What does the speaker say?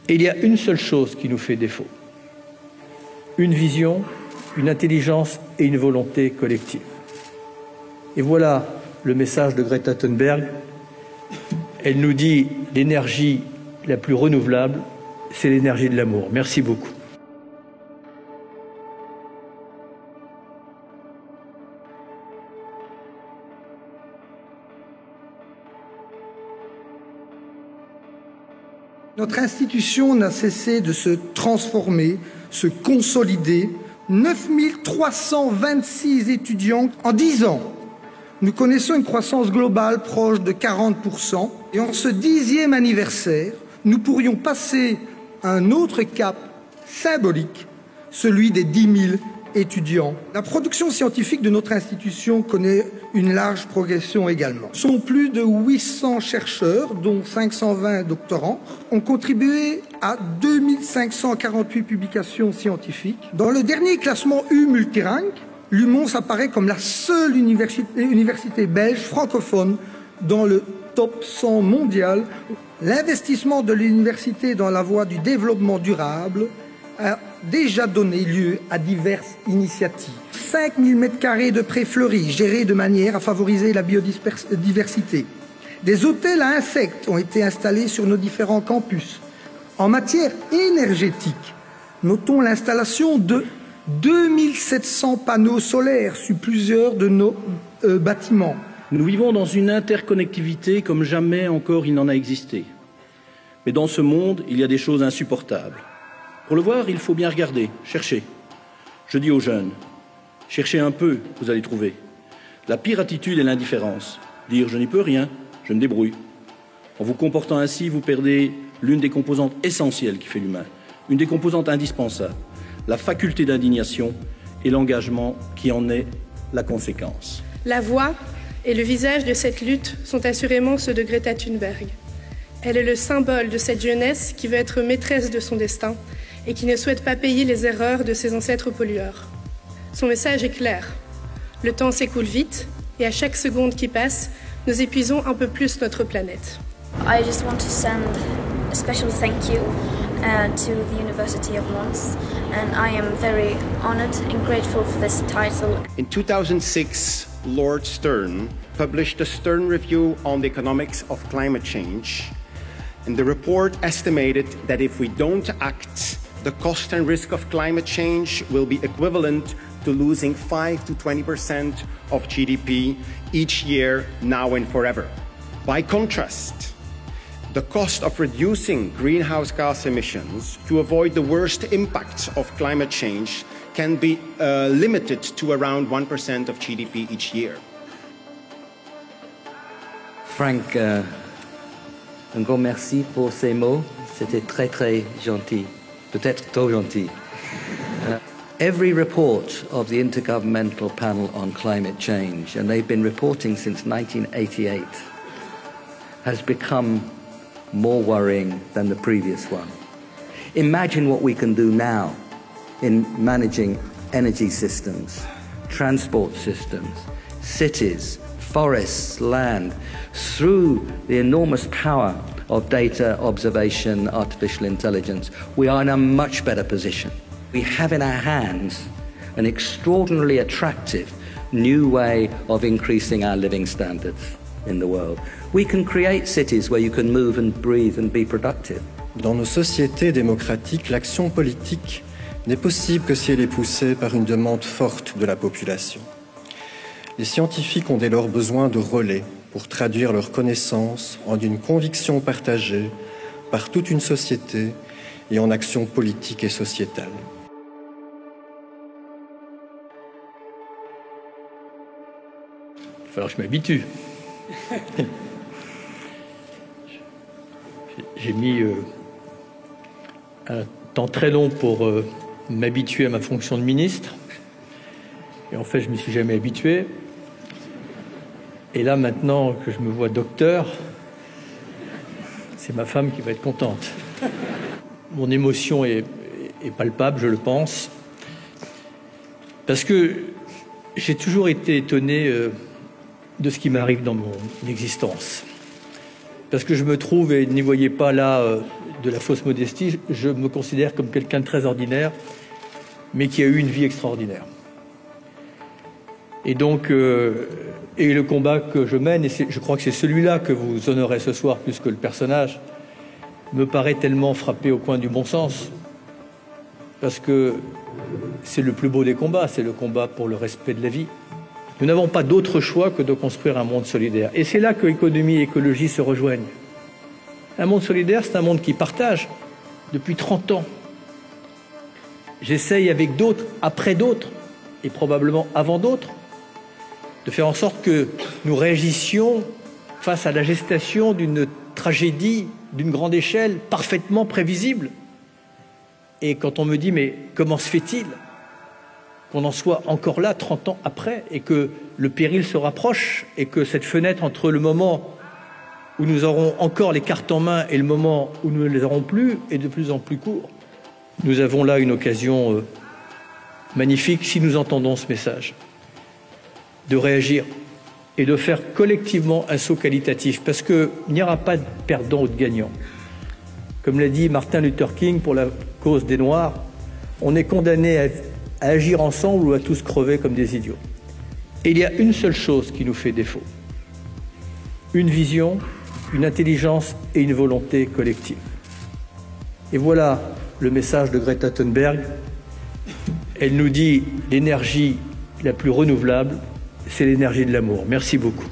Et il y a une seule chose qui nous fait défaut. Une vision, une intelligence et une volonté collective. Et voilà le message de Greta Thunberg. Elle nous dit l'énergie la plus renouvelable, c'est l'énergie de l'amour. Merci beaucoup. Notre institution n'a cessé de se transformer, se consolider. 9326 étudiants en 10 ans. Nous connaissons une croissance globale proche de 40%. Et en ce 10e anniversaire, nous pourrions passer à un autre cap symbolique, celui des 10 000 étudiants. La production scientifique de notre institution connaît une large progression également. Ce sont plus de 800 chercheurs, dont 520 doctorants, ont contribué à 2548 publications scientifiques. Dans le dernier classement U-Multirank, l'UMONS apparaît comme la seule université belge francophone dans le top 100 mondial. L'investissement de l'université dans la voie du développement durable a déjà donné lieu à diverses initiatives. 5000 m² de prés fleuris gérés de manière à favoriser la biodiversité. Des hôtels à insectes ont été installés sur nos différents campus. En matière énergétique, notons l'installation de 2700 panneaux solaires sur plusieurs de nos bâtiments. Nous vivons dans une interconnectivité comme jamais encore il n'en a existé. Mais dans ce monde, il y a des choses insupportables. Pour le voir, il faut bien regarder, chercher. Je dis aux jeunes, cherchez un peu, vous allez trouver. La pire attitude est l'indifférence. Dire je n'y peux rien, je me débrouille. En vous comportant ainsi, vous perdez l'une des composantes essentielles qui fait l'humain, une des composantes indispensables, la faculté d'indignation et l'engagement qui en est la conséquence. La voix et le visage de cette lutte sont assurément ceux de Greta Thunberg. Elle est le symbole de cette jeunesse qui veut être maîtresse de son destin et qui ne souhaite pas payer les erreurs de ses ancêtres pollueurs. Son message est clair. Le temps s'écoule vite et à chaque seconde qui passe, nous épuisons un peu plus notre planète. I just want to send a special thank you to the University of Mons, and I am very honored and grateful for this title. In 2006, Lord Stern published a Stern Review on the economics of climate change, and the report estimated that if we don't act, the cost and risk of climate change will be equivalent to losing 5 to 20% of GDP each year, now and forever. By contrast, the cost of reducing greenhouse gas emissions to avoid the worst impacts of climate change can be limited to around 1% of GDP each year. Frank, un grand merci pour ces mots. C'était très, très gentil. Peut-être trop gentil. Every report of the Intergovernmental Panel on Climate Change, and they've been reporting since 1988, has become more worrying than the previous one. Imagine what we can do now in managing energy systems, transport systems, cities, forests, land, through the enormous power of data, observation, artificial intelligence. We are in a much better position. We have in our hands an extraordinarily attractive new way of increasing our living standards in the world. We can create cities where you can move and breathe and be productive. Dans nos sociétés démocratiques, l'action politique n'est possible que si elle est poussée par une demande forte de la population. Les scientifiques ont dès lors besoin de relais pour traduire leurs connaissances en une conviction partagée par toute une société et en action politique et sociétale. Il va falloir que je m'habitue. J'ai mis un temps très long pour m'habituer à ma fonction de ministre. Et en fait, je ne m'y suis jamais habitué. Et là, maintenant que je me vois docteur, c'est ma femme qui va être contente. Mon émotion est palpable, je le pense. Parce que j'ai toujours été étonné de ce qui m'arrive dans mon existence. parce que je me trouve, et n'y voyez pas là de la fausse modestie, je me considère comme quelqu'un de très ordinaire, mais qui a eu une vie extraordinaire. Et donc, et le combat que je mène, et je crois que c'est celui-là que vous honorez ce soir plus que le personnage, me paraît tellement frappé au coin du bon sens, parce que c'est le plus beau des combats, c'est le combat pour le respect de la vie. Nous n'avons pas d'autre choix que de construire un monde solidaire. Et c'est là que économie et écologie se rejoignent. Un monde solidaire, c'est un monde qui partage depuis 30 ans. J'essaye avec d'autres, après d'autres, et probablement avant d'autres, de faire en sorte que nous réagissions face à la gestation d'une tragédie d'une grande échelle, parfaitement prévisible. Et quand on me dit, mais comment se fait-il qu'on en soit encore là 30 ans après, et que le péril se rapproche, et que cette fenêtre entre le moment où nous aurons encore les cartes en main et le moment où nous ne les aurons plus est de plus en plus court. Nous avons là une occasion magnifique, si nous entendons ce message, de réagir et de faire collectivement un saut qualitatif, parce qu'il n'y aura pas de perdant ou de gagnant. Comme l'a dit Martin Luther King pour la cause des Noirs, on est condamné à agir ensemble ou à tous crever comme des idiots. Et il y a une seule chose qui nous fait défaut. Une vision, une intelligence et une volonté collective. Et voilà le message de Greta Thunberg. Elle nous dit l'énergie la plus renouvelable, c'est l'énergie de l'amour. Merci beaucoup.